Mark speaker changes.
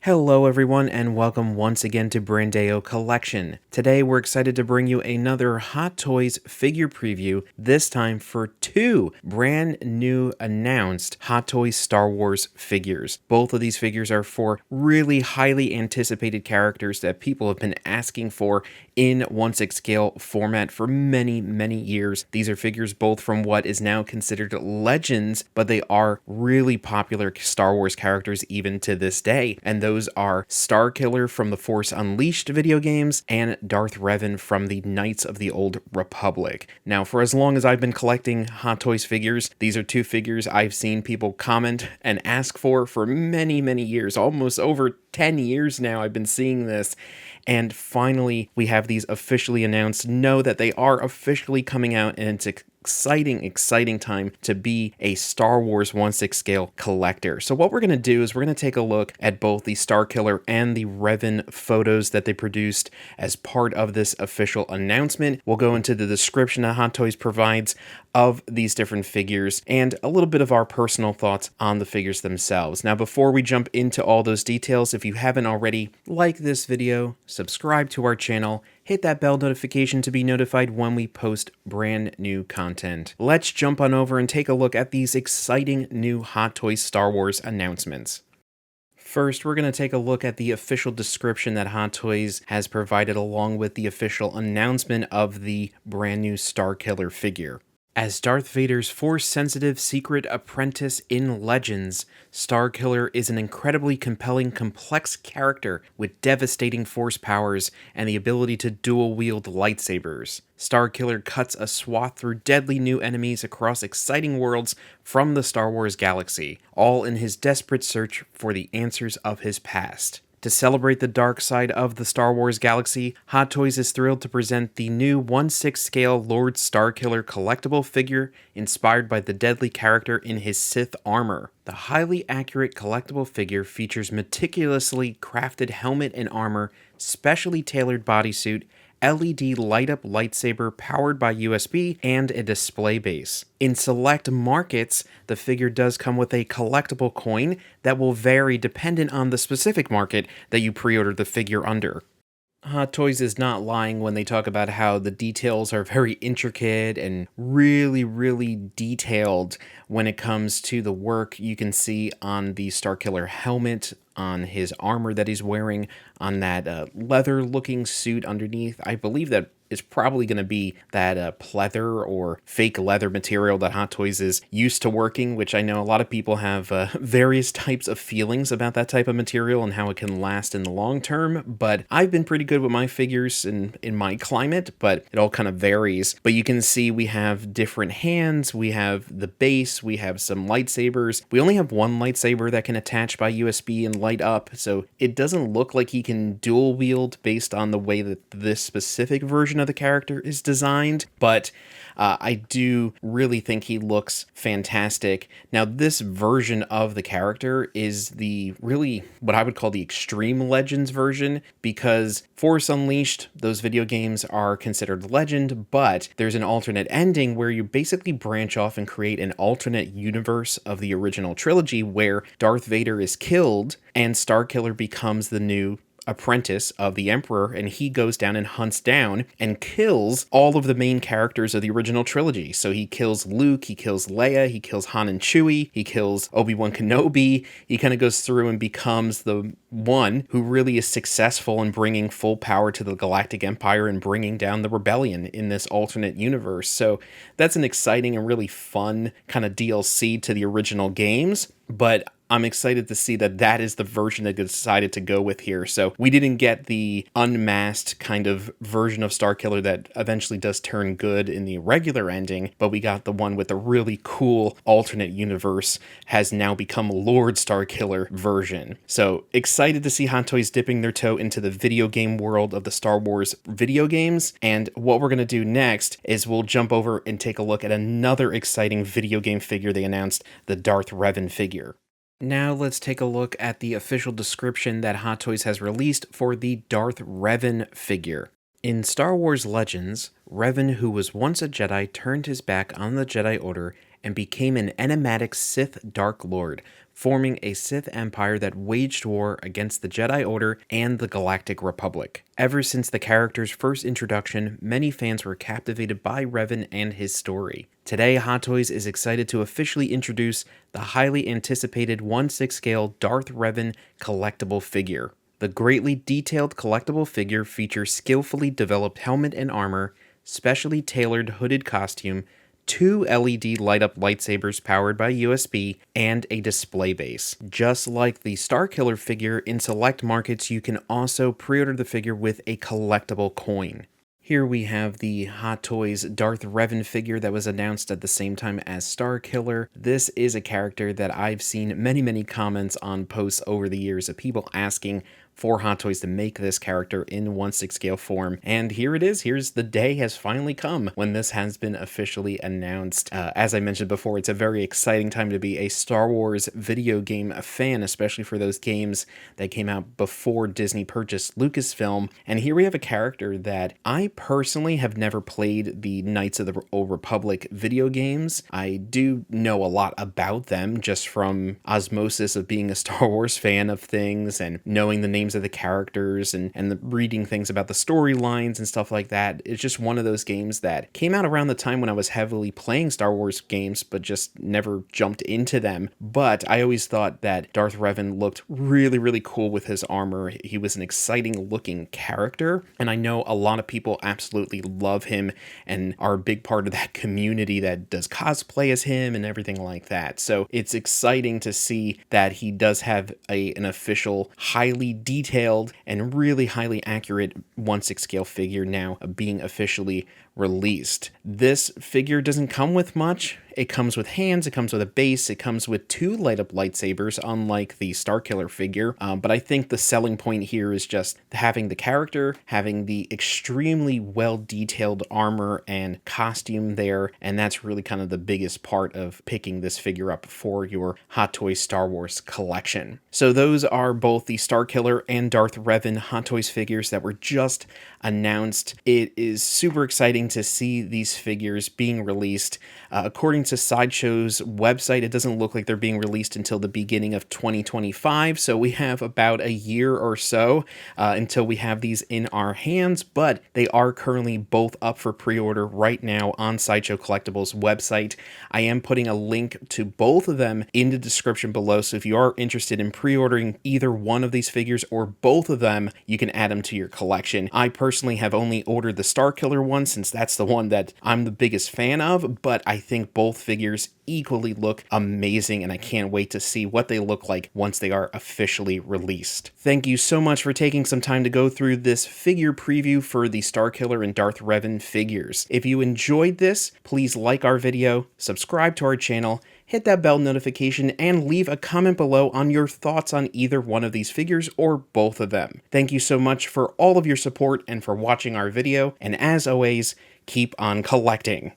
Speaker 1: Hello everyone and welcome once again to Brandeo Collection. Today we're excited to bring you another Hot Toys figure preview, this time for two brand new announced Hot Toys Star Wars figures. Both of these figures are for really highly anticipated characters that people have been asking for in 1/6 scale format for many years. These are figures both from what is now considered legends, but they are really popular Star Wars characters even to this day, and those are Starkiller from the Force Unleashed video games and Darth Revan from the Knights of the Old Republic. Now, for as long as I've been collecting Hot Toys figures, these are two figures I've seen people comment and ask for many years, almost over 10 years now I've been seeing this. And finally, we have these officially announced. Know that they are officially coming out, and it's exciting time to be a Star Wars 1/6 scale collector. So what we're going to do is we're going to take a look at both the Starkiller and the Revan photos that they produced as part of this official announcement. We'll go into the description that Hot Toys provides of these different figures and a little bit of our personal thoughts on the figures themselves. Now, before we jump into all those details, if you haven't already, like this video, subscribe to our channel, hit that bell notification to be notified when we post brand new content. Let's jump on over and take a look at these exciting new Hot Toys Star Wars announcements. First, we're going to take a look at the official description that Hot Toys has provided along with the official announcement of the brand new Starkiller figure. As Darth Vader's Force-sensitive secret apprentice in Legends, Starkiller is an incredibly compelling, complex character with devastating Force powers and the ability to dual-wield lightsabers. Starkiller cuts a swath through deadly new enemies across exciting worlds from the Star Wars galaxy, all in his desperate search for the answers of his past. To celebrate the dark side of the Star Wars galaxy, Hot Toys is thrilled to present the new 1/6 scale Lord Starkiller collectible figure inspired by the deadly character in his Sith armor. The highly accurate collectible figure features meticulously crafted helmet and armor, specially tailored bodysuit, LED light-up lightsaber powered by USB, and a display base. In select markets, the figure does come with a collectible coin that will vary dependent on the specific market that you pre-order the figure under. Hot Toys is not lying when they talk about how the details are very intricate and really detailed when it comes to the work you can see on the Starkiller helmet, on his armor that he's wearing, on that leather-looking suit underneath. I believe that is probably going to be that pleather or fake leather material that Hot Toys is used to working, which I know a lot of people have various types of feelings about that type of material and how it can last in the long term, but I've been pretty good with my figures in my climate, but it all kind of varies. But you can see we have different hands, we have the base, we have some lightsabers. We only have one lightsaber that can attach by USB and light up, so it doesn't look like he can dual wield based on the way that this specific version of the character is designed, but I do really think he looks fantastic. Now, this version of the character is the really what I would call the Extreme Legends version, because Force Unleashed, those video games are considered legend, but there's an alternate ending where you basically branch off and create an alternate universe of the original trilogy where Darth Vader is killed and Starkiller becomes the new apprentice of the Emperor, and he goes down and hunts down and kills all of the main characters of the original trilogy. So he kills Luke, he kills Leia, he kills Han and Chewie, he kills Obi-Wan Kenobi. He kind of goes through and becomes the one who really is successful in bringing full power to the Galactic Empire and bringing down the rebellion in this alternate universe. So that's an exciting and really fun kind of DLC to the original games, but I'm excited to see that that is the version that they decided to go with here. So we didn't get the unmasked kind of version of Starkiller that eventually does turn good in the regular ending, but we got the one with the really cool alternate universe has now become Lord Starkiller version. So excited to see Hot Toys dipping their toe into the video game world of the Star Wars video games. And what we're going to do next is we'll jump over and take a look at another exciting video game figure they announced, the Darth Revan figure. Now let's take a look at the official description that Hot Toys has released for the Darth Revan figure. In Star Wars Legends, Revan, who was once a Jedi, turned his back on the Jedi Order and became an enigmatic Sith Dark Lord, forming a Sith empire that waged war against the Jedi Order and the Galactic Republic. Ever since the character's first introduction, many fans were captivated by Revan and his story. Today, Hot Toys is excited to officially introduce the highly anticipated 1/6 scale Darth Revan collectible figure. The greatly detailed collectible figure features skillfully developed helmet and armor, specially tailored hooded costume, 2 LED light-up lightsabers powered by USB, and a display base. Just like the Starkiller figure, in select markets you can also pre-order the figure with a collectible coin. Here we have the Hot Toys Darth Revan figure that was announced at the same time as Starkiller. This is a character that I've seen many comments on posts over the years of people asking for Hot Toys to make this character in 1/6 scale form, and here it is. Here's the day has finally come when this has been officially announced. As I mentioned before, it's a very exciting time to be a Star Wars video game fan, especially for those games that came out before Disney purchased Lucasfilm. And here we have a character that I personally have never played the Knights of the Old Republic video games. I do know a lot about them just from osmosis of being a Star Wars fan of things and knowing the names of the characters and reading things about the storylines and stuff like that. It's just one of those games that came out around the time when I was heavily playing Star Wars games, but just never jumped into them. But I always thought that Darth Revan looked really cool with his armor. He was an exciting looking character, and I know a lot of people absolutely love him and are a big part of that community that does cosplay as him and everything like that. So it's exciting to see that he does have an official, highly detailed and really highly accurate 1/6 scale figure now being officially released. This figure doesn't come with much. It comes with hands, it comes with a base, it comes with 2 light-up lightsabers, unlike the Starkiller figure. But I think the selling point here is just having the character, having the extremely well-detailed armor and costume there, and that's really kind of the biggest part of picking this figure up for your Hot Toys Star Wars collection. So those are both the Starkiller and Darth Revan Hot Toys figures that were just announced. It is super exciting to see these figures being released. According to Sideshow's website, it doesn't look like they're being released until the beginning of 2025, so we have about a year or so until we have these in our hands, but they are currently both up for pre-order right now on Sideshow Collectibles website. I am putting a link to both of them in the description below, so if you are interested in pre-ordering either one of these figures or both of them, you can add them to your collection. I personally have only ordered the Starkiller one since that's the one that I'm the biggest fan of, but I think both figures equally look amazing, and I can't wait to see what they look like once they are officially released. Thank you so much for taking some time to go through this figure preview for the Starkiller and Darth Revan figures. If you enjoyed this, please like our video, subscribe to our channel, hit that bell notification, and leave a comment below on your thoughts on either one of these figures or both of them. Thank you so much for all of your support and for watching our video, and as always, keep on collecting.